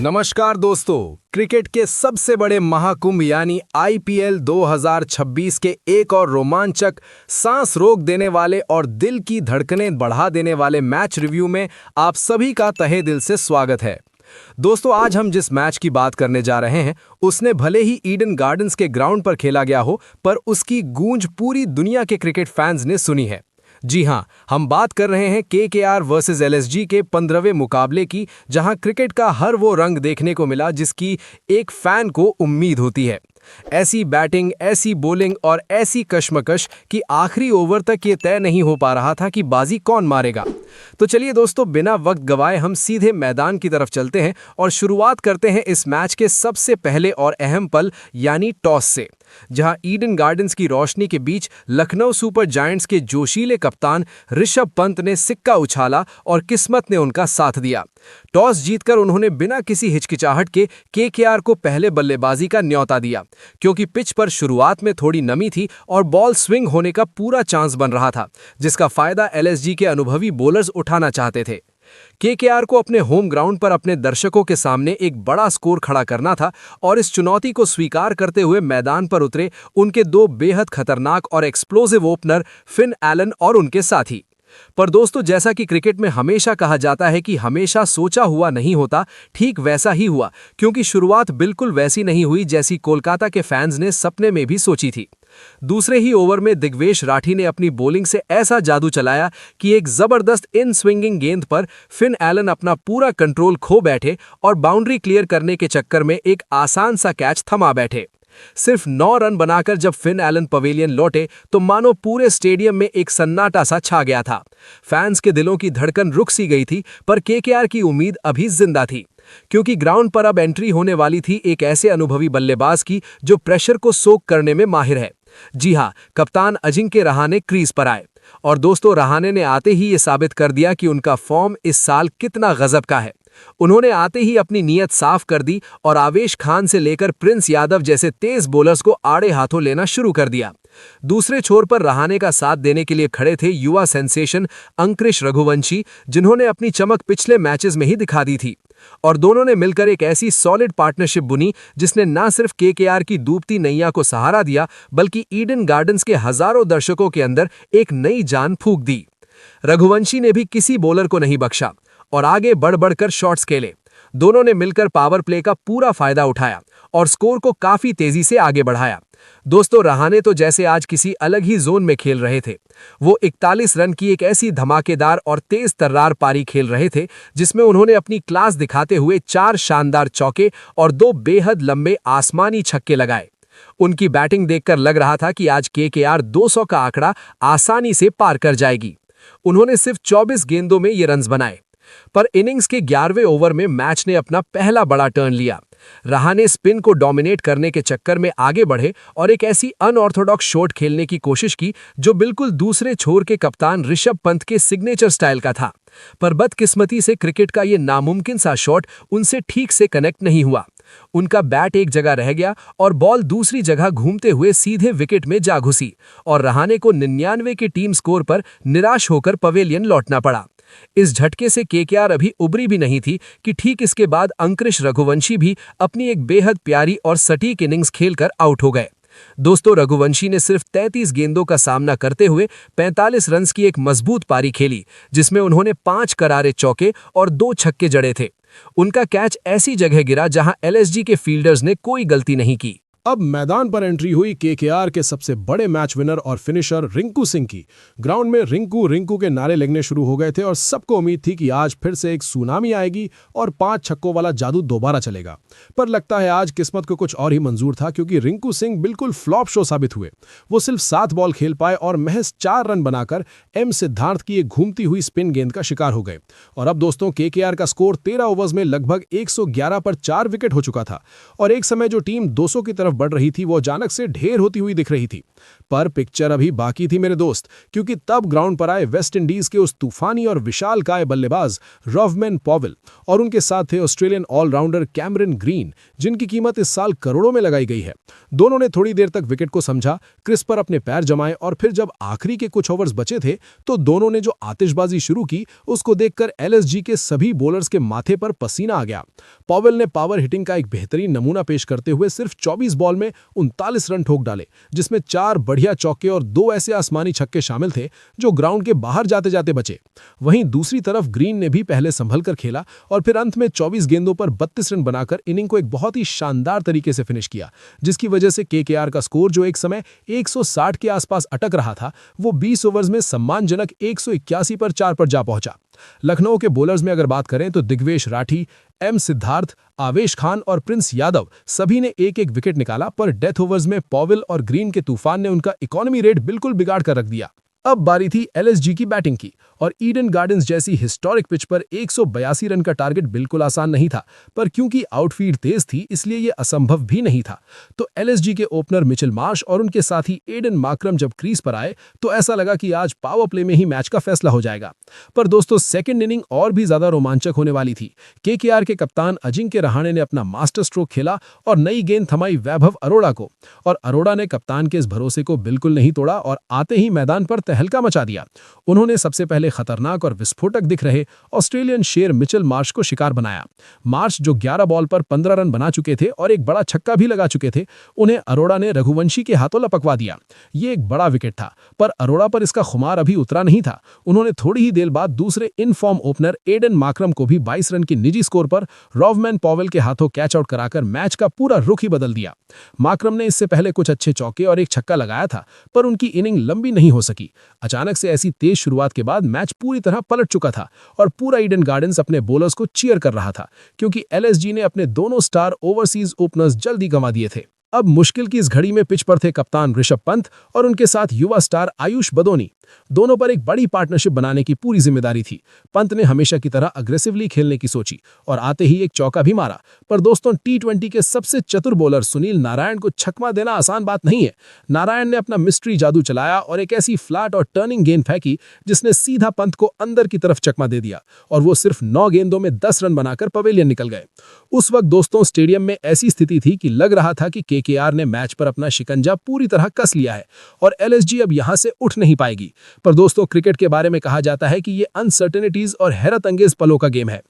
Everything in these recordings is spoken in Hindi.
नमस्कार दोस्तों, क्रिकेट के सबसे बड़े महाकुंभ यानी आईपीएल 2026 के एक और रोमांचक, सांस रोक देने वाले और दिल की धड़कनें बढ़ा देने वाले मैच रिव्यू में आप सभी का तहे दिल से स्वागत है। दोस्तों, आज हम जिस मैच की बात करने जा रहे हैं उसने भले ही ईडन गार्डन्स के ग्राउंड पर खेला गया हो, पर उसकी गूंज पूरी दुनिया के क्रिकेट फैंस ने सुनी है। जी हां, हम बात कर रहे हैं केकेआर वर्सेस एलएसजी के 15वें मुकाबले की, जहां क्रिकेट का हर वो रंग देखने को मिला जिसकी एक फैन को उम्मीद होती है। ऐसी बैटिंग, ऐसी बॉलिंग और ऐसी कशमकश कि आखिरी ओवर तक ये तय नहीं हो पा रहा था कि बाजी कौन मारेगा। तो चलिए दोस्तों, बिना वक्त गवाए हम सीधे मैदान की तरफ चलते हैं और शुरुआत करते हैं इस मैच के सबसे पहले और अहम पल यानी टॉस से, जहां ईडन गार्डन्स की रोशनी के बीच लखनऊ सुपर जायंट्स के जोशीले कप्तान ऋषभ पंत ने सिक्का उछाला और किस्मत ने उनका साथ दिया। टॉस जीतकर उन्होंने बिना किसी हिचकिचाहट के केकेआर को पहले बल्लेबाजी का न्योता दिया, क्योंकि पिच पर शुरुआत में थोड़ी नमी थी और बॉल स्विंग होने का पूरा चांस बन रहा था, जिसका फायदा एलएसजी के अनुभवी बॉलर्स उठाना चाहते थे। केकेआर को अपने होम ग्राउंड पर अपने दर्शकों के सामने एक बड़ा स्कोर खड़ा करना था और इस चुनौती को स्वीकार करते हुए मैदान पर उतरे उनके दो बेहद खतरनाक और एक्सप्लोसिव ओपनर फिन एलन और उनके साथी। पर दोस्तों, जैसा कि क्रिकेट में हमेशा कहा जाता है कि हमेशा सोचा हुआ नहीं होता, ठीक वैसा ही हुआ, क्योंकि शुरुआत बिल्कुल वैसी नहीं हुई जैसी कोलकाता के फैंस ने सपने में भी सोची थी। दूसरे ही ओवर में दिग्वेश राठी ने अपनी बॉलिंग से ऐसा जादू चलाया कि एक जबरदस्त इन स्विंगिंग गेंद पर फिन एलन अपना पूरा कंट्रोल खो बैठे और बाउंड्री क्लियर करने के चक्कर में एक आसान सा कैच थमा बैठे। सिर्फ 9 रन बनाकर जब फिन एलन पवेलियन लौटे तो मानो पूरे स्टेडियम में एक सन्नाटा सा छा गया था। फैंस के दिलों की धड़कन रुक सी गई थी, पर केकेआर की उम्मीद अभी जिंदा थी, क्योंकि ग्राउंड पर अब एंट्री होने वाली थी एक ऐसे अनुभवी बल्लेबाज की जो प्रेशर को सोक करने में माहिर है। जी हां, कप्तान अजिंक्य रहाणे क्रीज पर आए और दोस्तों, रहाणे ने आते ही ये साबित कर दिया कि उनका फॉर्म इस साल कितना गजब का है। उन्होंने आते ही अपनी नीयत साफ कर दी और आवेश खान से लेकर प्रिंस यादव जैसे तेज बॉलर्स को आड़े हाथों लेना शुरू कर दिया। दूसरे छोर पर रहाणे का साथ देने के लिए खड़े थे युवा सेंसेशन अंकुरिश रघुवंशी, जिन्होंने अपनी चमक पिछले मैचेस में ही दिखा दी थी, और दोनों ने मिलकर एक ऐसी सॉलिड पार्टनरशिप बुनी जिसने न सिर्फ केकेआर की डूबती नैया को सहारा दिया, बल्कि ईडन गार्डन्स के हजारों दर्शकों के अंदर एक नई जान फूंक दी। रघुवंशी ने भी किसी बॉलर को नहीं बख्शा और आगे बढ़ बढ़कर शॉट्स खेले। दोनों ने मिलकर पावर प्ले का पूरा फायदा उठाया और स्कोर को काफी तेजी से आगे बढ़ाया। दोस्तों, रहाणे तो जैसे आज किसी अलग ही जोन में खेल रहे थे। वो 41 रन की एक ऐसी धमाकेदार और तेज तर्रार पारी खेल रहे थे जिसमें उन्होंने अपनी क्लास दिखाते हुए 4 शानदार चौके और 2 बेहद लंबे आसमानी छक्के लगाए। उनकी बैटिंग देखकर लग रहा था कि आज केकेआर 200 का आंकड़ा आसानी से पार कर जाएगी। उन्होंने सिर्फ 24 गेंदों में ये रन्स बनाए, पर इनिंग्स के 11वें ओवर में मैच ने अपना पहला बड़ा टर्न लिया। रहाणे स्पिन को डोमिनेट करने के चक्कर में आगे बढ़े और एक ऐसी अनऑर्थोडॉक्स शॉट खेलने की कोशिश की जो बिल्कुल दूसरे छोर के कप्तान ऋषभ पंत के सिग्नेचर स्टाइल का था। पर बदकिस्मती से क्रिकेट का ये नामुमकिन सा शॉट उनसे ठीक से कनेक्ट नहीं हुआ। उनका बैट एक जगह रह गया और बॉल दूसरी जगह घूमते हुए सीधे विकेट में जा घुसी और रहाणे को 99 के टीम स्कोर पर निराश होकर पवेलियन लौटना पड़ा। इस झटके से केकेआर अभी उबरी भी नहीं थी कि ठीक इसके बाद अंकुरिश रघुवंशी भी अपनी एक बेहद प्यारी और सटीक इनिंग्स खेलकर आउट हो गए। दोस्तों, रघुवंशी ने सिर्फ 33 गेंदों का सामना करते हुए 45 रन्स की एक मजबूत पारी खेली, जिसमें उन्होंने 5 करारे चौके और 2 छक्के जड़े थे। उनका कैच ऐसी जगह गिरा जहां एलएसजी के फील्डर्स ने कोई गलती नहीं की। अब मैदान पर एंट्री हुई केकेआर के सबसे बड़े मैच विनर और फिनिशर रिंकू सिंह की। ग्राउंड में रिंकू रिंकू के नारे लगने शुरू हो गए थे और सबको उम्मीद थी कि आज फिर से एक सुनामी आएगी और 5 छक्कों वाला जादू दोबारा चलेगा। पर लगता है आज किस्मत को कुछ और ही मंजूर था, क्योंकि रिंकू सिंह बिल्कुल फ्लॉप शो साबित हुए। वो सिर्फ 7 बॉल खेल पाए और महज 4 रन बनाकर एम सिद्धार्थ की एक घूमती हुई स्पिन गेंद का शिकार हो गए। और अब दोस्तों, केकेआर का स्कोर 13 ओवर्स में लगभग 111 पर 4 विकेट हो चुका था और एक समय जो टीम 200 की तरफ बढ़ रही थी वो अचानक से ढेर होती हुई दिख रही थी। पर पिक्चर अभी बाकी थी मेरे दोस्त, क्योंकि तब ग्राउंड पर आए वेस्ट इंडीज के उस तूफानी और विशालकाय बल्लेबाज रॉवमैन पॉवेल और उनके साथ थे ऑस्ट्रेलियन ऑलराउंडर कैमरन ग्रीन, जिनकी कीमत इस साल करोड़ों में लगाई गई है। दोनों ने थोड़ी देर तक विकेट को समझा, क्रीज पर अपने पैर जमाए और फिर जब आखिरी के कुछ ओवर्स बचे थे तो दोनों ने जो आतिशबाजी शुरू की उसको देखकर एलएसजी के सभी बॉलर्स के माथे पर पसीना आ गया। पॉवेल ने पावर हिटिंग का एक बेहतरीन नमूना पेश करते हुए सिर्फ 24 बॉल में 39 रन ठोक डाले, जिसमें 4 बढ़िया चौके और 2 ऐसे आसमानी छक्के शामिल थे जो ग्राउंड के बाहर जाते जाते बचे। वहीं दूसरी तरफ ग्रीन ने भी पहले संभल कर खेला और फिर अंत में 24 गेंदों पर 32 रन बनाकर इनिंग को एक बहुत ही शानदार तरीके से फिनिश किया, जिसकी वजह से केकेआर का स्कोर जो एक समय 160 के आसपास अटक रहा था वो 20 ओवर्स में सम्मानजनक 181 पर 4 पर जा पहुंचा। लखनऊ के बॉलर्स में अगर बात करें तो दिग्वेश राठी, एम सिद्धार्थ, आवेश खान और प्रिंस यादव सभी ने एक एक विकेट निकाला, पर डेथ ओवर्स में पॉवेल और ग्रीन के तूफान ने उनका इकोनॉमी रेट बिल्कुल बिगाड़ कर रख दिया। अब बारी थी एलएसजी की बैटिंग की और ईडन गार्डन्स जैसी हिस्टोरिक पिच पर 182 रन का टारगेट बिल्कुल आसान नहीं था, पर क्योंकि आउटफील्ड तेज थी इसलिए यह असंभव भी नहीं था। तो एलएसजी के ओपनर मिचेल मार्श और उनके साथी एडन मार्करम जब क्रीज पर आए तो ऐसा लगा कि आज पावर प्ले में ही मैच का फैसला हो जाएगा। पर दोस्तों सेकेंड इनिंग और भी ज्यादा रोमांचक होने वाली थी। केकेआर के कप्तान अजिंक्य रहाणे ने अपना मास्टर स्ट्रोक खेला और नई गेंद थमाई वैभव अरोड़ा को, और अरोड़ा ने कप्तान के इस भरोसे को बिल्कुल नहीं तोड़ा और आते ही मैदान पर तहलका मचा दिया। उन्होंने सबसे पहले खतरनाक और विस्फोटक दिख रहे ऑस्ट्रेलियन शेर मिचेल मार्श को शिकार बनाया। मार्श जो 11 बॉल पर 15 रन बना चुके थे और एक बड़ा छक्का भी लगा चुके थे, उन्हें अरोड़ा ने रघुवंशी के हाथों लपकवा दिया। ये एक बड़ा विकेट था, पर अरोड़ा पर इसका खुमार अभी उतरा नहीं था। उन्होंने थोड़ी ही देर बाद दूसरे in form opener Aiden Markram को भी 22 रन की निजी स्कोर पर रॉवमैन पॉवेल के हाथों कैच आउट कराकर मैच का पूरा रुख ही बदल दिया। मार्करम ने इससे पहले कुछ अच्छे चौके और एक छक्का लगाया था, पर उनकी इनिंग लंबी नहीं हो सकी। अचानक से ऐसी तेज शुरुआत के बाद मैच पूरी तरह पलट चुका था और पूरा ईडन गार्डन्स अपने बॉलर्स को चीयर कर रहा था, क्योंकि एलएसजी ने अपने दोनों स्टार ओवरसीज ओपनर्स जल्दी गंवा दिए थे। अब मुश्किल की इस घड़ी में पिच पर थे कप्तान ऋषभ पंत और उनके साथ युवा स्टार आयुष बदोनी। दोनों पर एक बड़ी पार्टनरशिप बनाने की पूरी जिम्मेदारी थी। पंत ने हमेशा की तरह अग्रेसिवली खेलने की सोची और आते ही एक चौका भी मारा, पर दोस्तों टी20 के सबसे चतुर बॉलर सुनील नारायण को छक्का देना आसान बात नहीं है। नारायण ने अपना मिस्ट्री जादू चलाया और एक ऐसी फ्लैट और टर्निंग गेंद फेंकी जिसने सीधा पंत को अंदर की तरफ चकमा दे दिया और वो सिर्फ 9 गेंदों में 10 रन बनाकर पवेलियन निकल गए। उस वक्त दोस्तों स्टेडियम में ऐसी स्थिति थी कि लग रहा था कि केकेआर ने मैच पर अपना शिकंजा पूरी तरह कस लिया है और एलएसजी अब यहां से उठ नहीं पाएगी। पर दोस्तों क्रिकेट के बारे में कहा जाता है कि ये अनसर्टेनिटीज और हैरत अंगेज पलों का गेम है।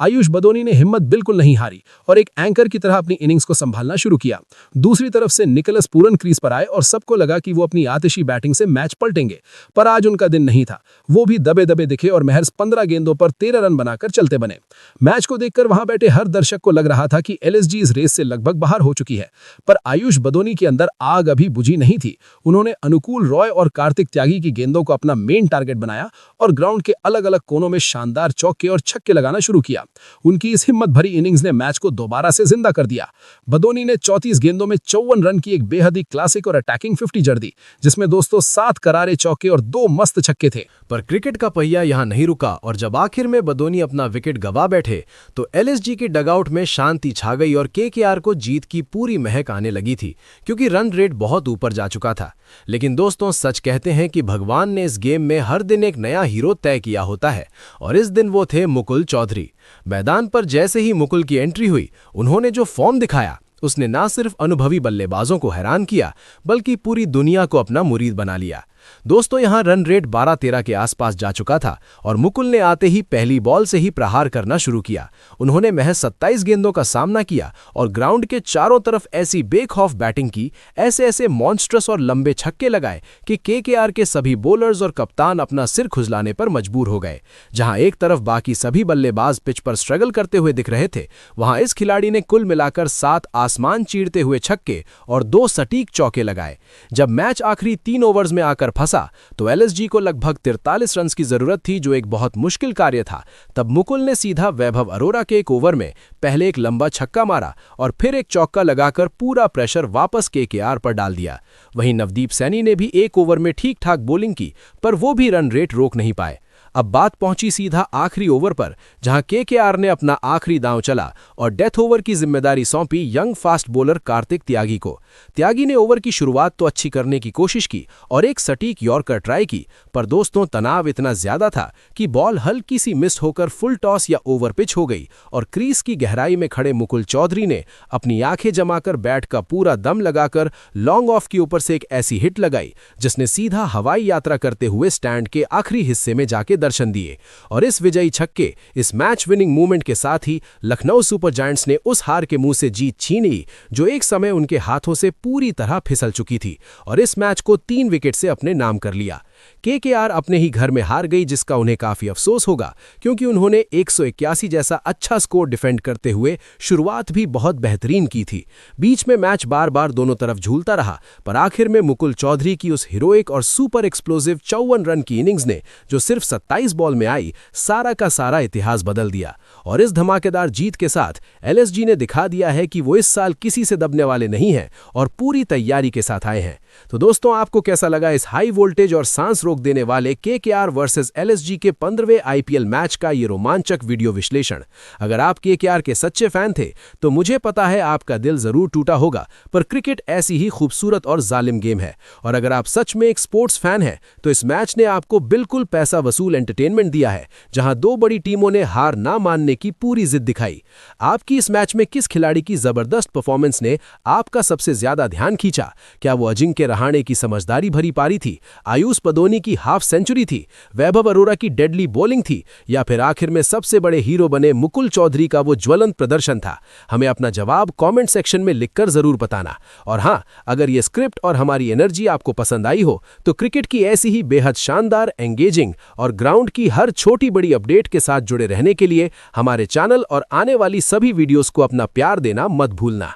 आयुष बदोनी ने हिम्मत बिल्कुल नहीं हारी और एक एंकर की तरह अपनी इनिंग्स को संभालना शुरू किया। दूसरी तरफ से निकोलस पूरन क्रीज पर आए और सबको लगा कि वो अपनी आतिशी बैटिंग से मैच पलटेंगे, पर आज उनका दिन नहीं था। वो भी दबे दबे दिखे और महज 15 गेंदों पर 13 रन बनाकर चलते बने। मैच को देखकर वहां बैठे हर दर्शक को लग रहा था कि एलएसजी इस रेस से लगभग बाहर हो चुकी है, पर आयुष बदोनी के अंदर आग अभी बुझी नहीं थी। उन्होंने अनुकूल रॉय और कार्तिक त्यागी की गेंदों को अपना मेन टारगेट बनाया और ग्राउंड के अलग अलग कोनों में शानदार चौके और छक्के लगाना शुरू किया। उनकी इस हिम्मत भरी इनिंग्स ने मैच को दोबारा से जिंदा कर दिया। बदोनी ने 34 गेंदों में 54 रन की एक बेहद ही क्लासिक और अटैकिंग 50 जड़ दी, जिसमें दोस्तों 7 करारे चौके और 2 मस्त छक्के थे। पर क्रिकेट का पहिया यहां नहीं रुका और जब आखिर में बदोनी अपना विकेट गवा बैठे तो एलएसजी के डगआउट में शांति छा गई और केकेआर को जीत की पूरी महक आने लगी थी, क्योंकि रन रेट बहुत ऊपर जा चुका था। लेकिन दोस्तों सच कहते हैं कि भगवान ने इस गेम में हर दिन एक नया हीरो तय किया होता है, और इस दिन वो थे मुकुल चौधरी। मैदान पर जैसे ही मुकुल की एंट्री हुई, उन्होंने जो फॉर्म दिखाया उसने ना सिर्फ अनुभवी बल्लेबाजों को हैरान किया बल्कि पूरी दुनिया को अपना मुरीद बना लिया। दोस्तों यहां रन रेट 12-13 के आसपास जा चुका था और मुकुल ने आते ही पहली बॉल से ही प्रहार करना शुरू किया। उन्होंने महज 27 गेंदों का सामना किया और ग्राउंड के चारों तरफ ऐसी बेखौफ बैटिंग की, ऐसे ऐसे मॉन्स्ट्रस और लंबे छक्के लगाए कि केकेआर के सभी बॉलर्स और कप्तान अपना सिर खुजलाने पर मजबूर हो गए। जहां एक तरफ बाकी सभी बल्लेबाज पिच पर स्ट्रगल करते हुए दिख रहे थे, वहां इस खिलाड़ी ने कुल मिलाकर 7 आसमान चीरते हुए छक्के और 2 सटीक चौके लगाए। जब मैच आखिरी 3 ओवर्स में आकर फंसा तो एलएसजी को लगभग 43 रन की जरूरत थी, जो एक बहुत मुश्किल कार्य था। तब मुकुल ने सीधा वैभव अरोड़ा के एक ओवर में पहले एक लंबा छक्का मारा और फिर एक चौका लगाकर पूरा प्रेशर वापस केकेआर पर डाल दिया। वहीं नवदीप सैनी ने भी एक ओवर में ठीक ठाक बॉलिंग की, पर वो भी रन रेट रोक नहीं पाए। अब बात पहुंची सीधा आखिरी ओवर पर, जहां केकेआर ने अपना आखिरी दांव चला और डेथ ओवर की जिम्मेदारी सौंपी young fast bowler Kartik Tyagi को। त्यागी ने ओवर की शुरुआत तो अच्छी करने की कोशिश की और एक सटीक यॉर्कर ट्राई की, पर दोस्तों तनाव इतना ज्यादा था कि बॉल हल्की सी मिस होकर फुल टॉस या ओवर पिच हो गई और क्रीज की गहराई में खड़े मुकुल चौधरी ने अपनी आंखें जमाकर बैट का पूरा दम लगाकर लॉन्ग ऑफ के ऊपर से एक ऐसी हिट लगाई जिसने सीधा हवाई यात्रा करते हुए स्टैंड के आखिरी हिस्से में जाके दर्शन दिए। और इस विजयी छक्के, इस मैच विनिंग मूवमेंट के साथ ही लखनऊ सुपर जायंट्स ने उस हार के मुंह से जीत छीन ली जो एक समय उनके हाथों से पूरी तरह फिसल चुकी थी, और इस मैच को 3 विकेट से अपने नाम कर लिया। केकेआर अपने ही घर में हार गई, जिसका उन्हें काफी अफसोस होगा, क्योंकि उन्होंने 181 जैसा अच्छा स्कोर डिफेंड करते हुए शुरुआत भी बहुत बेहतरीन की थी। बीच में मैच बार बार दोनों तरफ झूलता रहा, पर आखिर में मुकुल चौधरी की उस हीरोइक और सुपर एक्सप्लोसिव 54 रन की इनिंग्स ने, जो सिर्फ 27 बॉल में आई, सारा का सारा इतिहास बदल दिया। और इस धमाकेदार जीत के साथ एलएसजी ने दिखा दिया है कि वो इस साल किसी से दबने वाले नहीं हैं और पूरी तैयारी के साथ आए हैं। तो दोस्तों, आपको कैसा लगा इस हाई वोल्टेज और सांस रोक देने वाले केकेआर वर्सेस एलएसजी के 15वें आईपीएल मैच का ये रोमांचक वीडियो विश्लेषण? अगर आप केकेआर के सच्चे फैन थे तो मुझे पता है आपका दिल जरूर टूटा होगा, पर क्रिकेट ऐसी ही खूबसूरत और जालिम गेम है। और अगर आप सच में एक स्पोर्ट्स फैन हैं तो इस मैच ने आपको बिल्कुल पैसा वसूल एंटरटेनमेंट दिया है, जहां 2 बड़ी टीमों ने हार ना मानने की पूरी जिद दिखाई। आपकी इस मैच में किस खिलाड़ी की जबरदस्त परफॉर्मेंस ने आपका सबसे ज्यादा ध्यान खींचा? क्या वो अजिंक्य रहाणे की समझदारी भरी पारी थी, आयुष पदोनी की हाफ सेंचुरी थी, वैभव अरोरा की डेडली बॉलिंग थी, या फिर आखिर में सबसे बड़े हीरो बने मुकुल चौधरी का वो ज्वलंत प्रदर्शन था? हमें अपना जवाब कमेंट सेक्शन में लिखकर जरूर बताना। और हाँ, अगर ये स्क्रिप्ट और हमारी एनर्जी आपको पसंद आई हो तो क्रिकेट की ऐसी ही बेहद शानदार, एंगेजिंग और ग्राउंड की हर छोटी बड़ी अपडेट के साथ जुड़े रहने के लिए हमारे चैनल और आने वाली सभी वीडियोस को अपना प्यार देना मत भूलना।